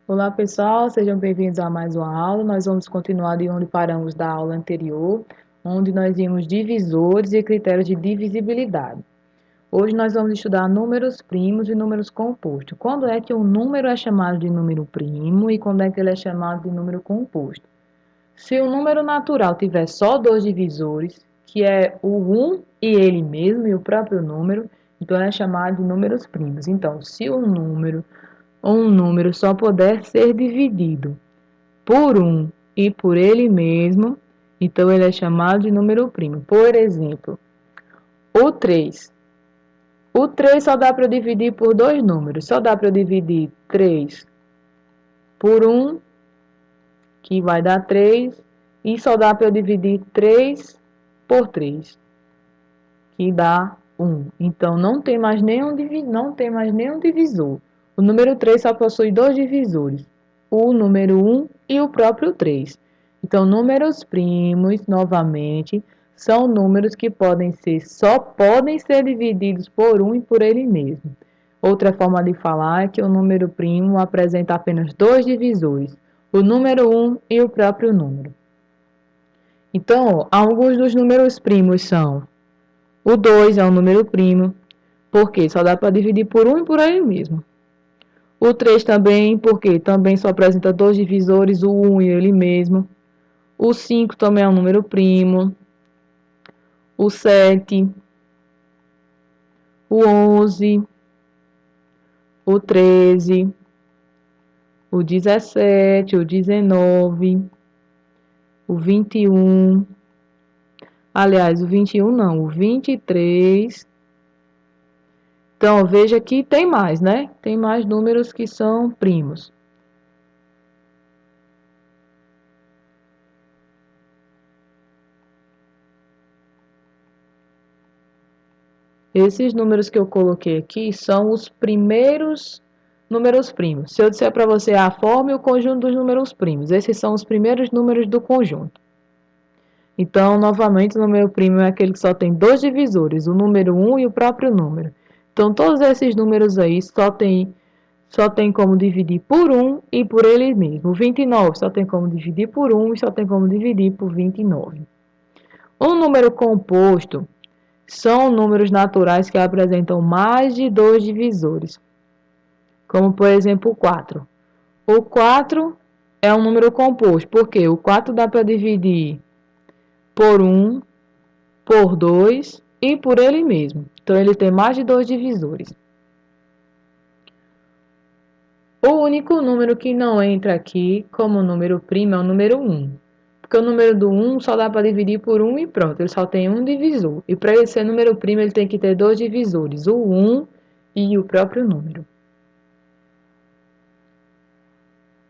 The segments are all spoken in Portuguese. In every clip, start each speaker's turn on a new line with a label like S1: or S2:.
S1: Olá pessoal, sejam bem-vindos a mais uma aula. Nós vamos continuar de onde paramos da aula anterior, onde nós vimos divisores e critérios de divisibilidade. Hoje nós vamos estudar números primos e números compostos. Quando é que um número é chamado de número primo e quando é que ele é chamado de número composto? Se o número natural tiver só dois divisores, que é o 1 e ele mesmo, e o próprio número, então ele é chamado de números primos. Então, se o número ou um número só puder ser dividido por 1 e por ele mesmo, então ele é chamado de número primo. Por exemplo, o 3. O 3 só dá para dividir por dois números. Só dá para dividir 3 por 1, que vai dar 3, e só dá para dividir 3 por 3, que dá 1. Então, não tem mais nenhum divisor. O número 3 só possui dois divisores, o número 1 e o próprio 3. Então, números primos, novamente, são números que só podem ser divididos por 1 e por ele mesmo. Outra forma de falar é que o número primo apresenta apenas dois divisores, o número 1 e o próprio número. Então, alguns dos números primos são: o 2 é um número primo, porque só dá para dividir por 1 e por ele mesmo. O 3 também, porque também só apresenta dois divisores, o 1 e ele mesmo. O 5 também é um número primo. O 7, o 11, o 13, o 17, o 19, o 21. Aliás, o 21 não, o 23. Então, veja que tem mais, né? Tem mais números que são primos. Esses números que eu coloquei aqui são os primeiros números primos. Se eu disser para você a forma e o conjunto dos números primos, esses são os primeiros números do conjunto. Então, novamente, o número primo é aquele que só tem dois divisores, o número 1 e o próprio número. Então, todos esses números aí só tem como dividir por 1 e por ele mesmo. O 29 só tem como dividir por 1 e só tem como dividir por 29. Um número composto são números naturais que apresentam mais de dois divisores, como por exemplo o 4. O 4 é um número composto, porque o 4 dá para dividir por 1, por 2 e por ele mesmo. Então, ele tem mais de dois divisores. O único número que não entra aqui como número primo é o número 1. Porque o número do 1 só dá para dividir por 1 e pronto, ele só tem um divisor. E para ele ser número primo, ele tem que ter dois divisores, o 1 e o próprio número.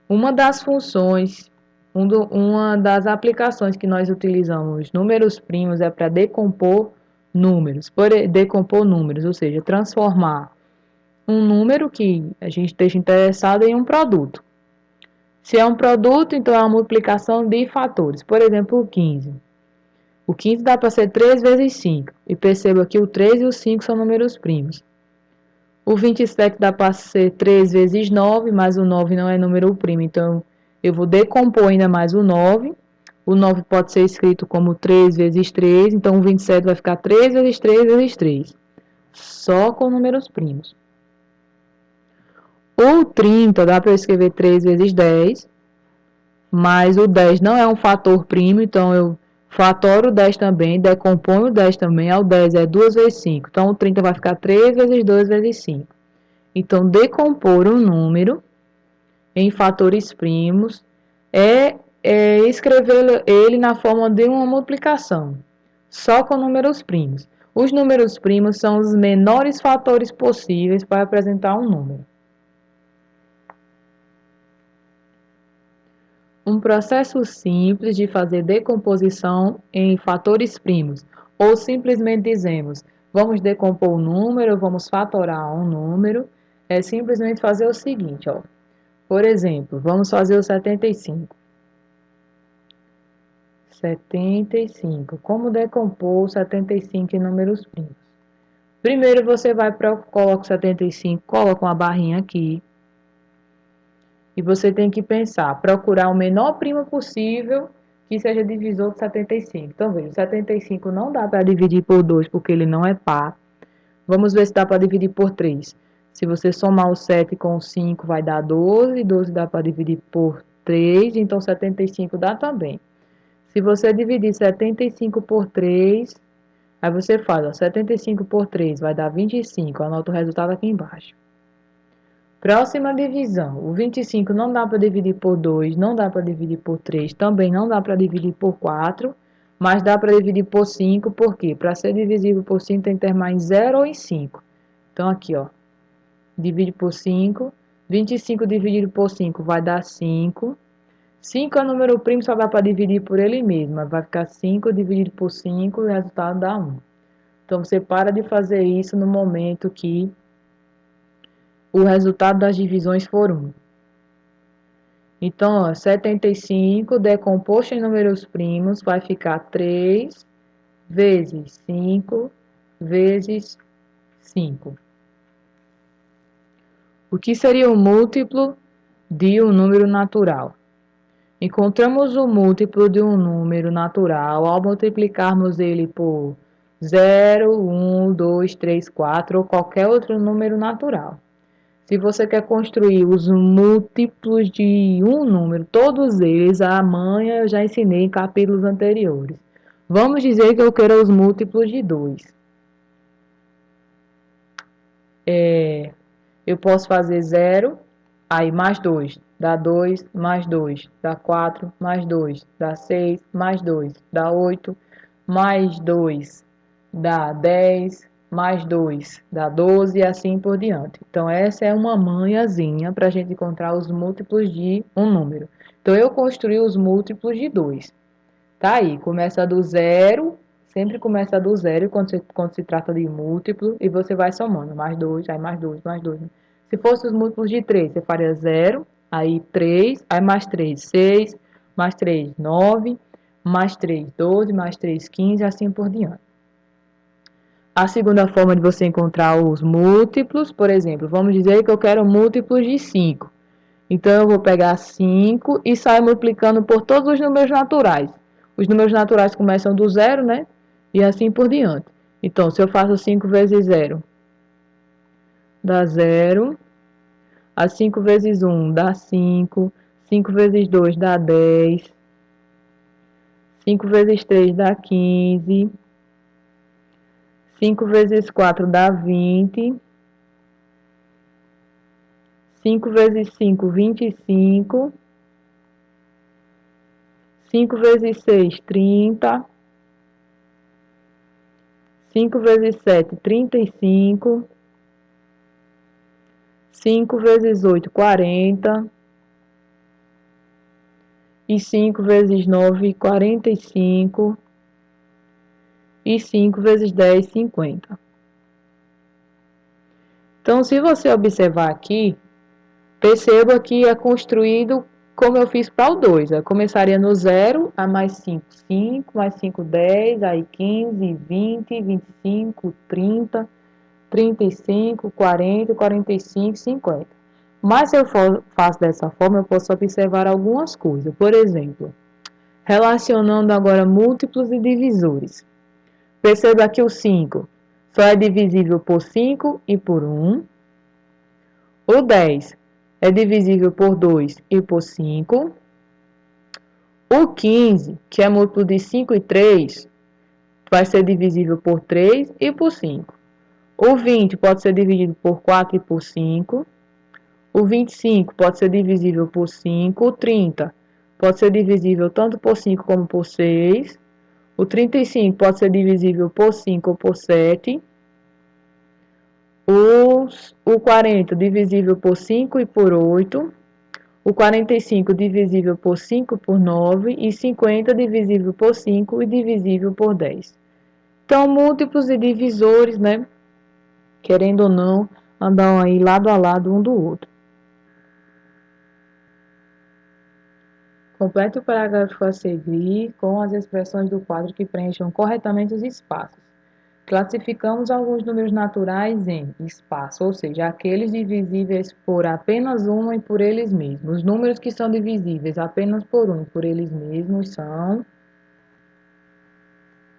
S1: Uma das funções, uma das aplicações que nós utilizamos números primos é para decompor números, ou seja, transformar um número que a gente esteja interessado em um produto. Se é um produto, então é uma multiplicação de fatores. Por exemplo, o 15. O 15 dá para ser 3 vezes 5. E perceba que o 3 e o 5 são números primos. O 27 dá para ser 3 vezes 9, mas o 9 não é número primo. Então, eu vou decompor ainda mais o 9. O 9 pode ser escrito como 3 vezes 3. Então, o 27 vai ficar 3 vezes 3 vezes 3. Só com números primos. O 30 dá para eu escrever 3 vezes 10. Mas o 10 não é um fator primo, então eu fatoro o 10 também, decomponho o 10 também. O 10 é 2 vezes 5. Então, o 30 vai ficar 3 vezes 2 vezes 5. Então, decompor um número em fatores primos é escrever ele na forma de uma multiplicação, só com números primos. Os números primos são os menores fatores possíveis para apresentar um número. Um processo simples de fazer decomposição em fatores primos, ou simplesmente dizemos, vamos decompor um número, vamos fatorar um número, é simplesmente fazer o seguinte, ó. Por exemplo, vamos fazer o 75. 75. Como decompor o 75 em números primos? Primeiro você vai para coloca o 75, coloca uma barrinha aqui. E você tem que pensar, procurar o menor primo possível que seja divisor de 75. Então, veja, 75 não dá para dividir por 2 porque ele não é par. Vamos ver se dá para dividir por 3. Se você somar o 7 com o 5, vai dar 12. 12 dá para dividir por 3, então 75 dá também. Se você dividir 75 por 3, aí você faz, ó, 75 por 3 vai dar 25. Anota o resultado aqui embaixo. Próxima divisão. O 25 não dá para dividir por 2, não dá para dividir por 3, também não dá para dividir por 4, mas dá para dividir por 5, por quê? Para ser divisível por 5 tem que ter mais 0 ou em 5. Então, aqui, ó, divide por 5, 25 dividido por 5 vai dar 5. 5 é número primo, só dá para dividir por ele mesmo, vai ficar 5 dividido por 5 e o resultado dá 1. Então, você para de fazer isso no momento que o resultado das divisões for 1. Então, ó, 75 decomposto em números primos vai ficar 3 vezes 5 vezes 5. O que seria o múltiplo de um número natural? Encontramos o múltiplo de um número natural ao multiplicarmos ele por 0, 1, 2, 3, 4 ou qualquer outro número natural. Se você quer construir os múltiplos de um número, todos eles, a manha eu já ensinei em capítulos anteriores. Vamos dizer que eu quero os múltiplos de 2. Eu posso fazer 0, aí mais 2, dá 2, mais 2, dá 4, mais 2, dá 6, mais 2, dá 8, mais 2, dá 10, mais 2, dá 12 e assim por diante. Então, essa é uma manhãzinha para a gente encontrar os múltiplos de um número. Então, eu construí os múltiplos de 2. Tá aí, começa do zero, sempre começa do zero quando se trata de múltiplo, e você vai somando, mais 2, aí mais 2, mais 2. Se fosse os múltiplos de 3, você faria 0, aí 3, aí mais 3, 6, mais 3, 9, mais 3, 12, mais 3, 15, assim por diante. A segunda forma de você encontrar os múltiplos, por exemplo, vamos dizer que eu quero múltiplos de 5. Então, eu vou pegar 5 e sair multiplicando por todos os números naturais. Os números naturais começam do zero, né? E assim por diante. Então, se eu faço 5 vezes 0, dá 0. A 5 vezes 1 dá 5. 5 vezes 2 dá 10. 5 vezes 3 dá 15. 5 vezes 4 dá 20. 5 vezes 5, 25. 5 vezes 6, 30. 5 vezes 7, 35. 5 vezes 8, 40. E 5 vezes 9, 45. E 5 vezes 10, 50. Então, se você observar aqui, perceba que é construído como eu fiz para o 2. Eu começaria no 0, a mais 5, 5, mais 5, 10, aí 15, 20, 25, 30, 35, 40, 45, 50. Mas se eu faço dessa forma, eu posso observar algumas coisas. Por exemplo, relacionando agora múltiplos e divisores. Perceba que o 5 só é divisível por 5 e por 1. O 10 é divisível por 2 e por 5. O 15, que é múltiplo de 5 e 3, vai ser divisível por 3 e por 5. O 20 pode ser dividido por 4 e por 5. O 25 pode ser divisível por 5. O 30 pode ser divisível tanto por 5 como por 6. O 35 pode ser divisível por 5 ou por 7. O 40 divisível por 5 e por 8. O 45 divisível por 5 e por 9. E 50 divisível por 5 e divisível por 10. Então, múltiplos e divisores, né? Querendo ou não, andam aí lado a lado um do outro. Complete o parágrafo a seguir com as expressões do quadro que preencham corretamente os espaços. Classificamos alguns números naturais em espaço, ou seja, aqueles divisíveis por apenas um e por eles mesmos. Os números que são divisíveis apenas por um e por eles mesmos são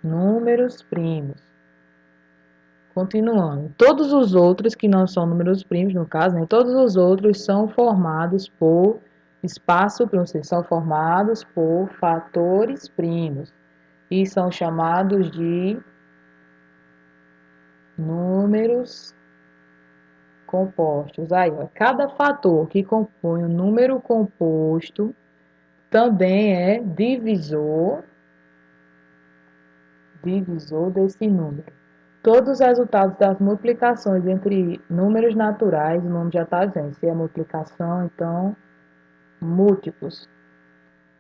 S1: números primos. Continuando, todos os outros que não são números primos, no caso, né, todos os outros são formados por espaço primo, ou seja, são formados por fatores primos e são chamados de números compostos. Aí, ó, cada fator que compõe um número composto também é divisor desse número. Todos os resultados das multiplicações entre números naturais, o nome já está dizendo, se é multiplicação, então múltiplos.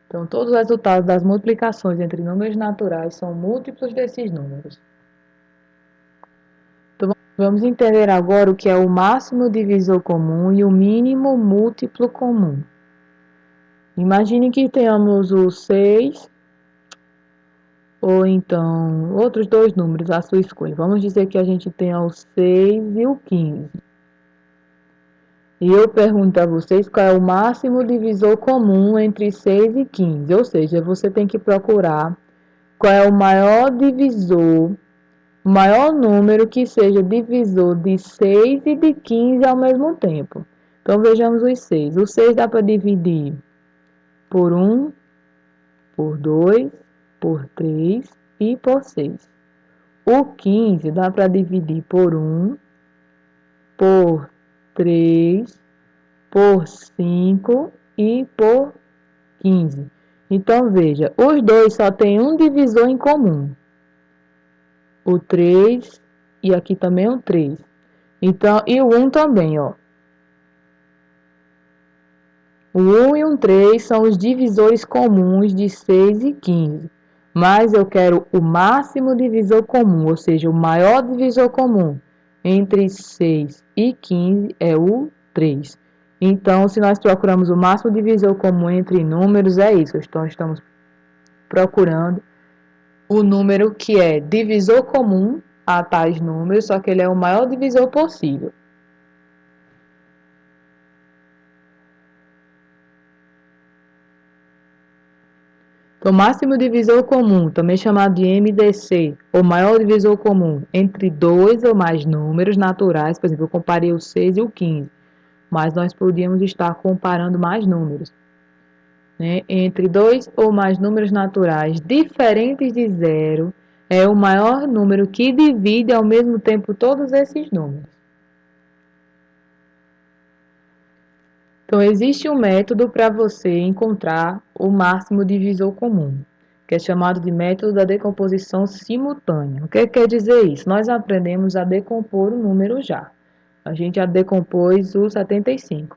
S1: Então, todos os resultados das multiplicações entre números naturais são múltiplos desses números. Então, vamos entender agora o que é o máximo divisor comum e o mínimo múltiplo comum. Imagine que tenhamos o 6 ou então outros dois números à sua escolha. Vamos dizer que a gente tenha o 6 e o 15. E eu pergunto a vocês qual é o máximo divisor comum entre 6 e 15. Ou seja, você tem que procurar qual é o maior divisor, o maior número que seja divisor de 6 e de 15 ao mesmo tempo. Então, vejamos os 6. O 6 dá para dividir por 1, por 2, por 3 e por 6. O 15 dá para dividir por 1, por 3, por 5 e por 15. Então, veja, os dois só têm um divisor em comum. O 3 e aqui também o 3. Então, e o 1 também, ó. O 1 e o 3 são os divisores comuns de 6 e 15. Mas eu quero o máximo divisor comum, ou seja, o maior divisor comum entre 6 e 15 é o 3. Então, se nós procuramos o máximo divisor comum entre números, é isso. Então, estamos procurando o número que é divisor comum a tais números, só que ele é o maior divisor possível. Então, máximo divisor comum, também chamado de MDC, ou maior divisor comum, entre dois ou mais números naturais, por exemplo, eu comparei o 6 e o 15, mas nós podíamos estar comparando mais números, né? Entre dois ou mais números naturais diferentes de zero, é o maior número que divide ao mesmo tempo todos esses números. Então, existe um método para você encontrar o máximo divisor comum, que é chamado de método da decomposição simultânea. O que quer dizer isso? Nós aprendemos a decompor o número já. A gente já decompôs o 75.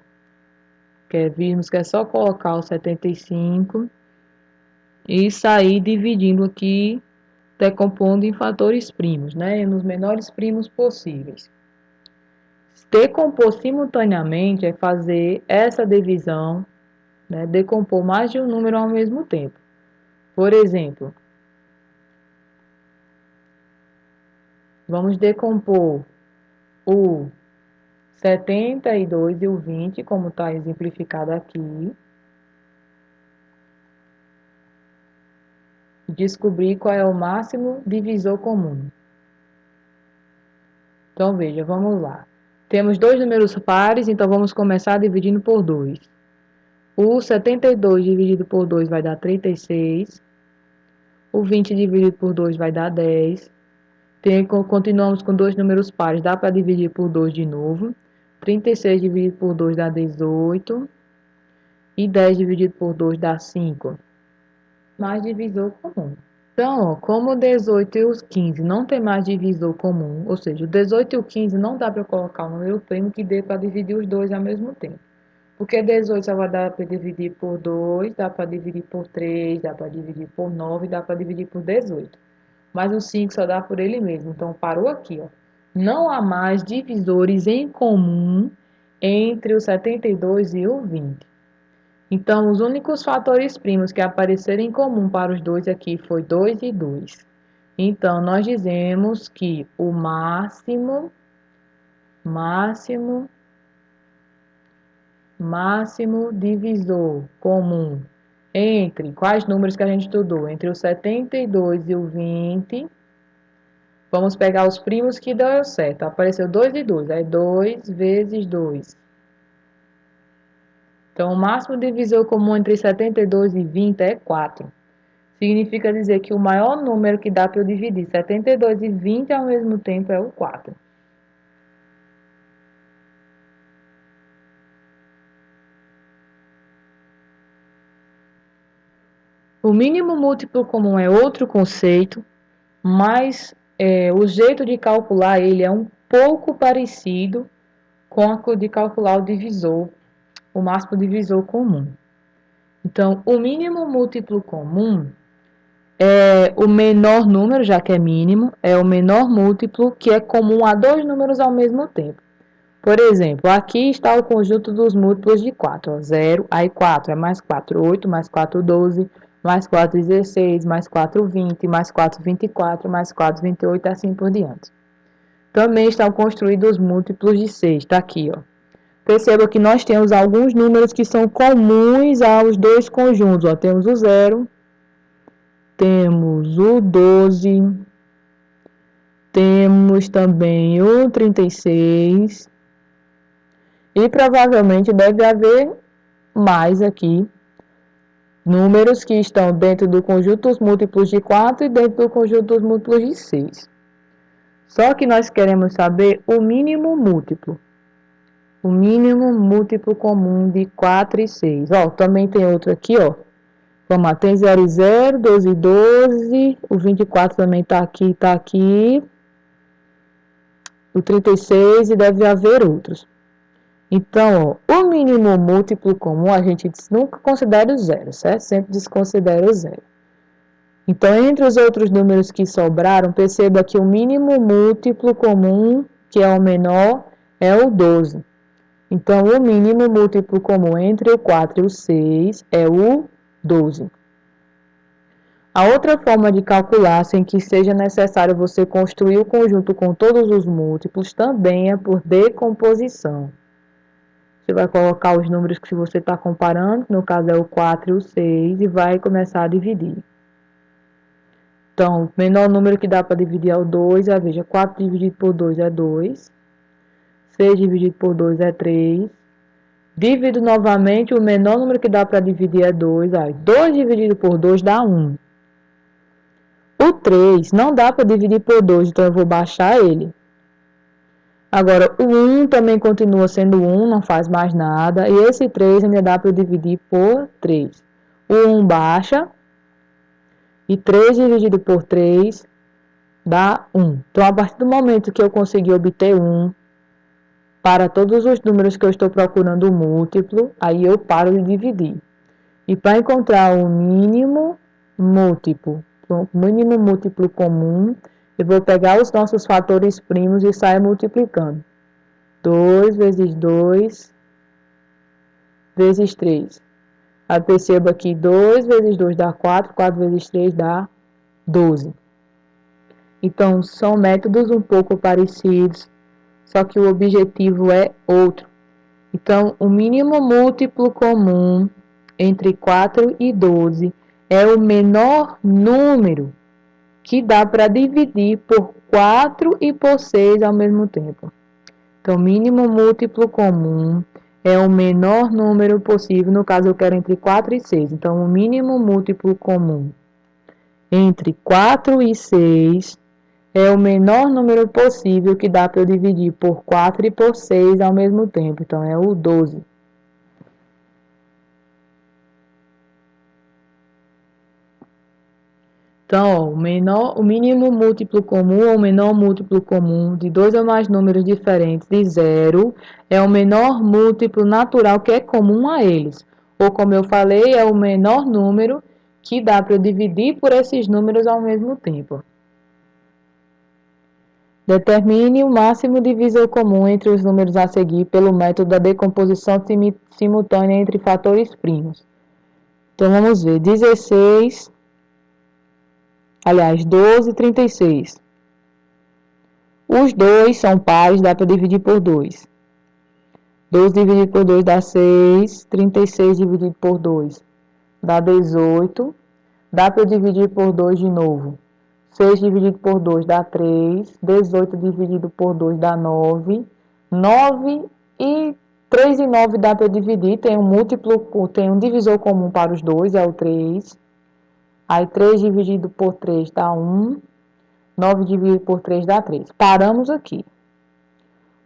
S1: Vimos que é só colocar o 75 e sair dividindo aqui, decompondo em fatores primos, né? Nos menores primos possíveis. Decompor simultaneamente é fazer essa divisão, né, decompor mais de um número ao mesmo tempo. Por exemplo, vamos decompor o 72 e o 20, como está exemplificado aqui. Descobrir qual é o máximo divisor comum. Então, veja, vamos lá. Temos dois números pares, então vamos começar dividindo por 2. O 72 dividido por 2 vai dar 36. O 20 dividido por 2 vai dar 10. Continuamos com dois números pares, dá para dividir por 2 de novo. 36 dividido por 2 dá 18. E 10 dividido por 2 dá 5. Mais divisor comum. Então, como o 18 e os 15 não tem mais divisor comum, ou seja, o 18 e o 15 não dá para colocar um número primo que dê para dividir os dois ao mesmo tempo. Porque 18 só vai dar para dividir por 2, dá para dividir por 3, dá para dividir por 9, dá para dividir por 18. Mas o 5 só dá por ele mesmo, então parou aqui, ó. Não há mais divisores em comum entre o 72 e o 20. Então, os únicos fatores primos que apareceram em comum para os dois aqui foi 2 e 2. Então, nós dizemos que o máximo divisor comum entre quais números que a gente estudou? Entre o 72 e o 20. Vamos pegar os primos que deu certo. Apareceu 2 e 2, aí 2 vezes 2. Então, o máximo divisor comum entre 72 e 20 é 4. Significa dizer que o maior número que dá para eu dividir 72 e 20 ao mesmo tempo é o 4. O mínimo múltiplo comum é outro conceito, mas o jeito de calcular ele é um pouco parecido com o de calcular o divisor, o máximo divisor comum. Então, o mínimo múltiplo comum é o menor número, já que é mínimo, é o menor múltiplo que é comum a dois números ao mesmo tempo. Por exemplo, aqui está o conjunto dos múltiplos de 4. 0, aí 4 é mais 4, 8, mais 4, 12, mais 4, 16, mais 4, 20, mais 4, 24, mais 4, 28 e assim por diante. Também estão construídos os múltiplos de 6, está aqui, ó. Perceba que nós temos alguns números que são comuns aos dois conjuntos. Ó. Temos o 0, temos o 12, temos também o 36 e provavelmente deve haver mais aqui números que estão dentro do conjunto dos múltiplos de 4 e dentro do conjunto dos múltiplos de 6. Só que nós queremos saber o mínimo múltiplo. O mínimo múltiplo comum de 4 e 6. Ó, também tem outro aqui, ó. Vamos lá, tem 0 e 0, 12 e 12, o 24 também está aqui, o 36 e deve haver outros. Então, ó, o mínimo múltiplo comum a gente nunca considera o zero, certo? Sempre desconsidera o zero. Então, entre os outros números que sobraram, perceba que o mínimo múltiplo comum, que é o menor, é o 12. Então, o mínimo múltiplo comum entre o 4 e o 6 é o 12. A outra forma de calcular, sem que seja necessário você construir o conjunto com todos os múltiplos, também é por decomposição. Você vai colocar os números que você está comparando, no caso é o 4 e o 6, e vai começar a dividir. Então, o menor número que dá para dividir é o 2, veja, 4 dividido por 2 é 2, 6 dividido por 2 é 3, divido novamente, o menor número que dá para dividir é 2, 2 dividido por 2 dá 1. O 3 não dá para dividir por 2, então eu vou baixar ele. Agora, o 1 também continua sendo 1, não faz mais nada. E esse 3 ainda dá para dividir por 3. O 1 baixa. E 3 dividido por 3 dá 1. Então, a partir do momento que eu conseguir obter 1 para todos os números que eu estou procurando o múltiplo, aí eu paro de dividir. E para encontrar o mínimo múltiplo comum, eu vou pegar os nossos fatores primos e sair multiplicando. 2 vezes 2 vezes 3. Aí perceba que 2 vezes 2 dá 4, 4 vezes 3 dá 12. Então, são métodos um pouco parecidos, só que o objetivo é outro. Então, o mínimo múltiplo comum entre 4 e 12 é o menor número que dá para dividir por 4 e por 6 ao mesmo tempo. Então, mínimo múltiplo comum é o menor número possível, no caso eu quero entre 4 e 6. Então, o mínimo múltiplo comum entre 4 e 6 é o menor número possível que dá para eu dividir por 4 e por 6 ao mesmo tempo. Então, é o 12. Então, ó, o mínimo múltiplo comum ou o menor múltiplo comum de dois ou mais números diferentes de zero é o menor múltiplo natural que é comum a eles. Ou, como eu falei, é o menor número que dá para eu dividir por esses números ao mesmo tempo. Determine o máximo divisor comum entre os números a seguir pelo método da decomposição simultânea entre fatores primos. Então, vamos ver. 16 Aliás, 12 e 36. Os dois são pares, dá para dividir por 2. 12 dividido por 2 dá 6. 36 dividido por 2 dá 18. Dá para dividir por 2 de novo. 6 dividido por 2 dá 3. 18 dividido por 2 dá 9. 9 e 3 e 9 dá para dividir. Tem um múltiplo, tem um divisor comum para os dois, é o 3. Aí 3 dividido por 3 dá 1. 9 dividido por 3 dá 3. Paramos aqui.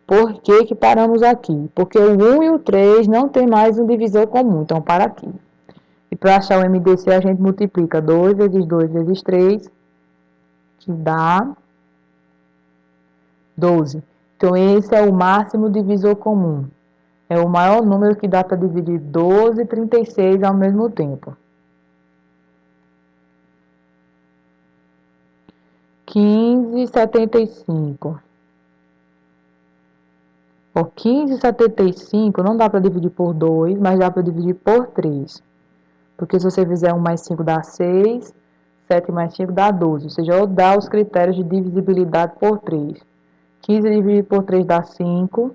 S1: Por que que paramos aqui? Porque o 1 e o 3 não tem mais um divisor comum, então para aqui. E para achar o MDC, a gente multiplica 2 vezes 2 vezes 3, que dá 12. Então, esse é o máximo divisor comum. É o maior número que dá para dividir 12 e 36 ao mesmo tempo. 15 e 75. O 15 e 75 não dá para dividir por 2, mas dá para dividir por 3. Porque se você fizer 1 mais 5 dá 6, 7 mais 5 dá 12. Ou seja, ou dá os critérios de divisibilidade por 3. 15 dividido por 3 dá 5.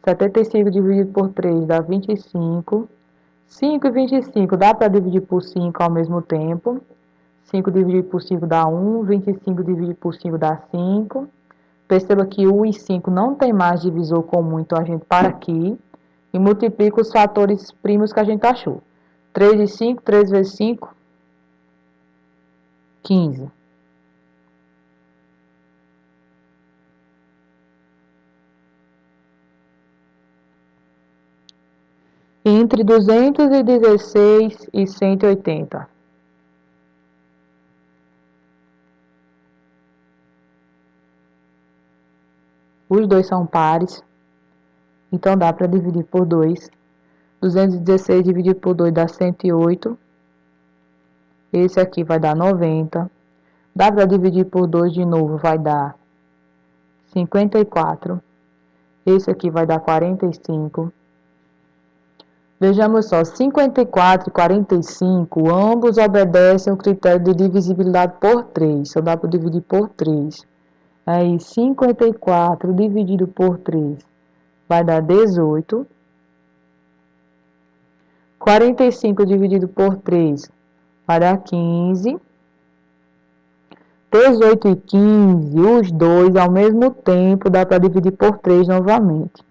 S1: 75 dividido por 3 dá 25. 5 e 25 dá para dividir por 5 ao mesmo tempo. 5 dividido por 5 dá 1. 25 dividido por 5 dá 5. Perceba que 1 e 5 não tem mais divisor comum, então a gente para aqui e multiplica os fatores primos que a gente achou. 3 e 5, 3 vezes 5, 15. Entre 216 e 180. Os dois são pares, então dá para dividir por 2. 216 dividido por 2 dá 108. Esse aqui vai dar 90. Dá para dividir por 2 de novo, vai dar 54. Esse aqui vai dar 45. Vejamos só, 54 e 45, ambos obedecem ao critério de divisibilidade por 3. Só dá para dividir por 3. Aí, 54 dividido por 3 vai dar 18. 45 dividido por 3 vai dar 15. 18 e 15, os dois ao mesmo tempo, dá para dividir por 3 novamente.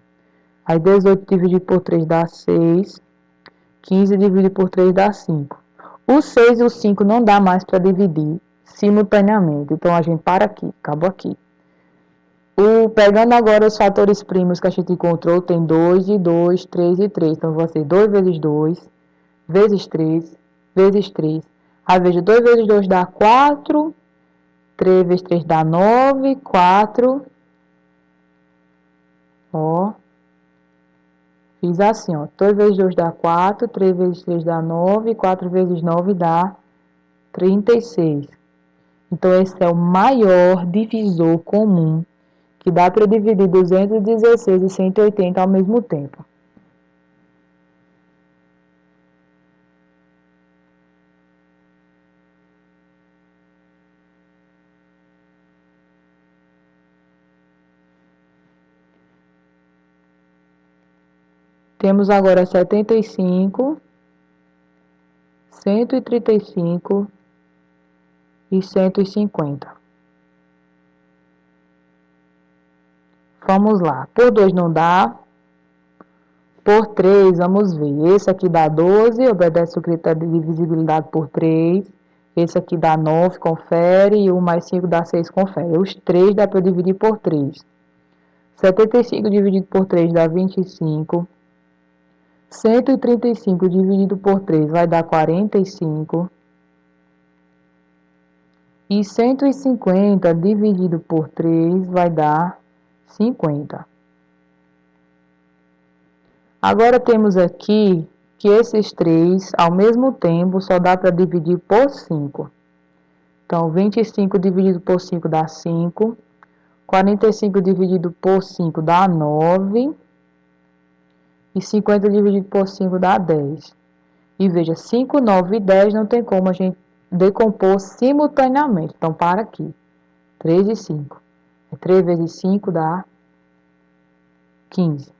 S1: Aí 18 dividido por 3 dá 6. 15 dividido por 3 dá 5. O 6 e o 5 não dá mais para dividir simultaneamente. Então, a gente para aqui, acabou aqui. Pegando agora os fatores primos que a gente encontrou, tem 2 e 2, 3 e 3. Então, vai ser 2 vezes 2, vezes 3, vezes 3. Aí, veja, 2 vezes 2 dá 4. 3 vezes 3 dá 9, 4. Ó. Fiz assim, ó. 2 vezes 2 dá 4, 3 vezes 3 dá 9, 4 vezes 9 dá 36. Então, esse é o maior divisor comum que dá para dividir 216 e 180 ao mesmo tempo. Temos agora 75, 135 e 150. Vamos lá. Por 2 não dá. Por 3, vamos ver. Esse aqui dá 12, obedece o critério de divisibilidade por 3. Esse aqui dá 9, confere. E 1 mais 5 dá 6, confere. Os 3 dá para dividir por 3. 75 dividido por 3 dá 25. 135 dividido por 3 vai dar 45. E 150 dividido por 3 vai dar 50. Agora temos aqui que esses 3, ao mesmo tempo, só dá para dividir por 5. Então, 25 dividido por 5 dá 5. 45 dividido por 5 dá 9. E 50 dividido por 5 dá 10. E veja, 5, 9 e 10 não tem como a gente decompor simultaneamente. Então, para aqui. 3 e 5. 3 vezes 5 dá 15.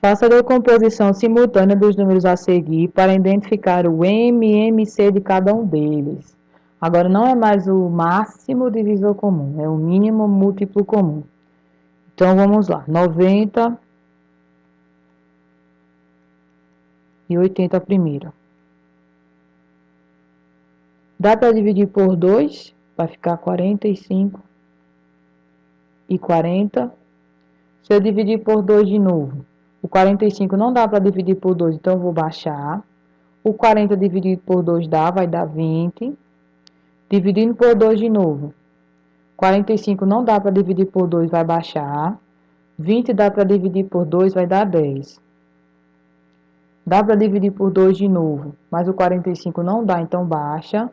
S1: Faça a decomposição simultânea dos números a seguir para identificar o MMC de cada um deles. Agora, não é mais o máximo divisor comum, é o mínimo múltiplo comum. Então, vamos lá. 90 e 80 primeiro. Dá para dividir por 2, vai ficar 45 e 40. Se eu dividir por 2 de novo, o 45 não dá para dividir por 2, então eu vou baixar. O 40 dividido por 2 dá, vai dar 20. Dividindo por 2 de novo. 45 não dá para dividir por 2, vai baixar. 20 dá para dividir por 2, vai dar 10. Dá para dividir por 2 de novo, mas o 45 não dá, então baixa.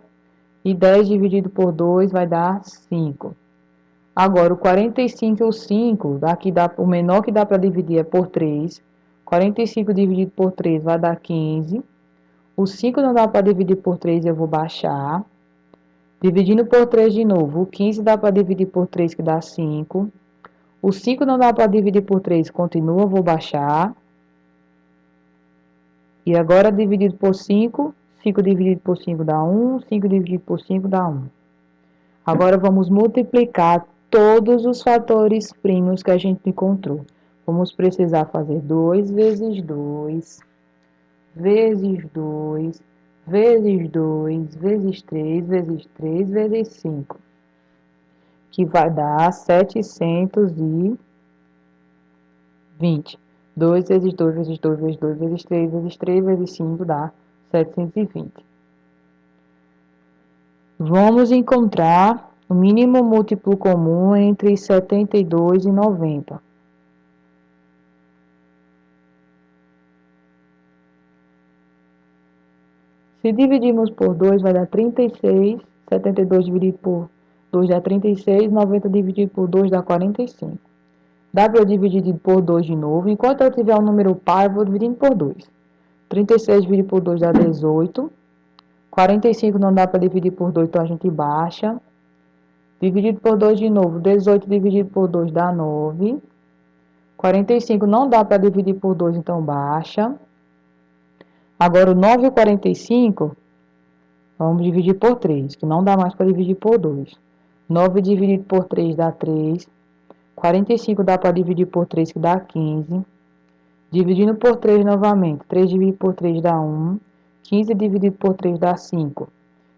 S1: E 10 dividido por 2 vai dar 5. Agora, o 45 e o 5, daqui dá, o menor que dá para dividir é por 3. 45 dividido por 3 vai dar 15. O 5 não dá para dividir por 3, eu vou baixar. Dividindo por 3 de novo, o 15 dá para dividir por 3, que dá 5. O 5 não dá para dividir por 3, continua, vou baixar. E agora, dividido por 5, 5 dividido por 5 dá 1, 5 dividido por 5 dá 1. Agora, vamos multiplicar todos os fatores primos que a gente encontrou. Vamos precisar fazer 2 vezes 2, vezes 2, vezes 2, vezes 3, vezes 3, vezes 5. Que vai dar 720. 2 vezes 2 vezes 2 vezes 2 vezes 3 vezes 3 vezes 5 dá 720. Vamos encontrar o mínimo múltiplo comum entre 72 e 90. Se dividirmos por 2, vai dar 36. 72 dividido por 2 dá 36. 90 dividido por 2 dá 45. Dá para eu dividir por 2 de novo. Enquanto eu tiver um número par, eu vou dividindo por 2. 36 dividido por 2 dá 18. 45 não dá para dividir por 2, então a gente baixa. Dividido por 2 de novo. 18 dividido por 2 dá 9. 45 não dá para dividir por 2, então baixa. Agora, o 9 e o 45, vamos dividir por 3, que não dá mais para dividir por 2. 9 dividido por 3 dá 3. 45 dá para dividir por 3, que dá 15. Dividindo por 3 novamente. 3 dividido por 3 dá 1. 15 dividido por 3 dá 5.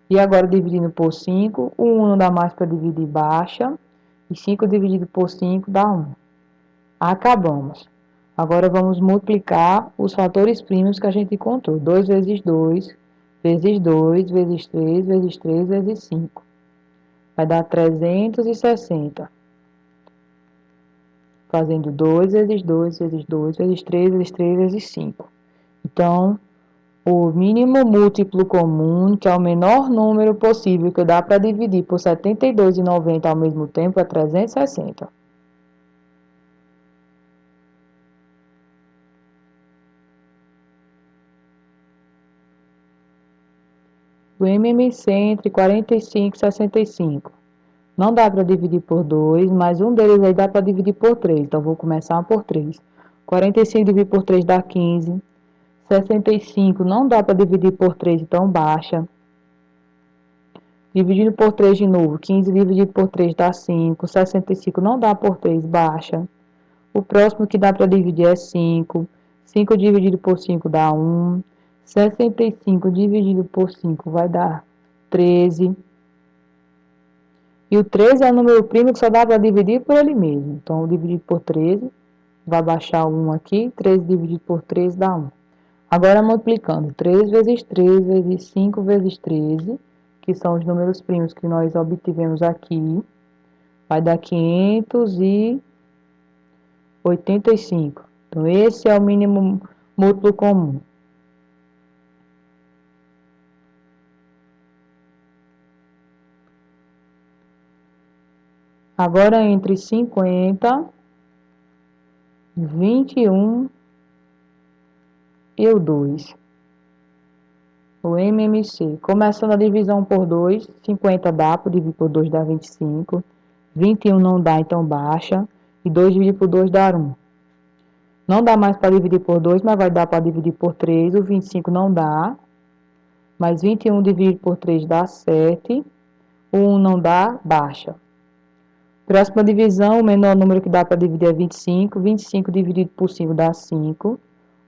S1: E agora, dividindo por 5, o 1 não dá mais para dividir, baixa. E 5 dividido por 5 dá 1. Acabamos. Agora, vamos multiplicar os fatores primos que a gente encontrou. 2 vezes 2, vezes 2, vezes 3, vezes 3, vezes 5. Vai dar 360. Fazendo 2 vezes 2, vezes 2, vezes 3, vezes 3, vezes 5. Então, o mínimo múltiplo comum, que é o menor número possível que dá para dividir por 72 e 90 ao mesmo tempo, é 360. O MMC entre 45 e 65. Não dá para dividir por 2, mas um deles aí dá para dividir por 3. Então, vou começar por 3. 45 dividido por 3 dá 15. 65 não dá para dividir por 3, então baixa. Dividido por 3 de novo. 15 dividido por 3 dá 5. 65 não dá por 3, baixa. O próximo que dá para dividir é 5. 5 dividido por 5 dá 1. 65 dividido por 5 vai dar 13. E o 13 é o número primo que só dá para dividir por ele mesmo. Então, dividido por 13, vai baixar o 1 aqui. 13 dividido por 13 dá 1. Agora, multiplicando. 3 vezes 3 vezes 5 vezes 13, que são os números primos que nós obtivemos aqui, vai dar 585. Então, esse é o mínimo múltiplo comum. Agora, entre 50, 21 e o 2. o MMC. Começando a divisão por 2, 50 dá, por dividir por 2 dá 25. 21 não dá, então baixa. E 2 dividido por 2 dá 1. Não dá mais para dividir por 2, mas vai dar para dividir por 3. O 25 não dá. Mas 21 dividido por 3 dá 7. O 1 não dá, baixa. Próxima divisão, o menor número que dá para dividir é 25. 25 dividido por 5 dá 5.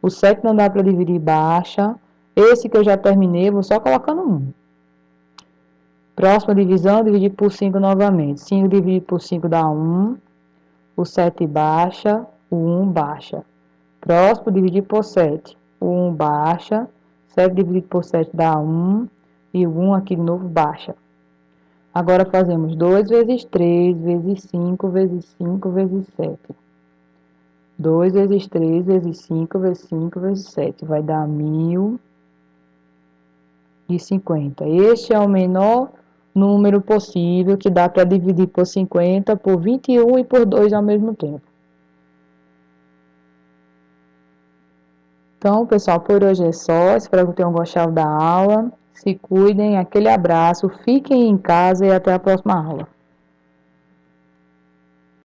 S1: O 7 não dá para dividir, baixa. Esse que eu já terminei, vou só colocando 1. Próxima divisão, dividir por 5 novamente. 5 dividido por 5 dá 1. O 7 baixa, o 1 baixa. Próximo, dividir por 7. O 1 baixa. 7 dividido por 7 dá 1. E o 1 aqui de novo baixa. Agora fazemos 2 vezes 3, vezes 5, vezes 5, vezes 7. 2 vezes 3, vezes 5, vezes 5, vezes 7. Vai dar 1050. Este é o menor número possível que dá para dividir por 50, por 21 e por 2 ao mesmo tempo. Então, pessoal, por hoje é só. Espero que tenham gostado da aula. Se cuidem, aquele abraço, fiquem em casa e até a próxima aula.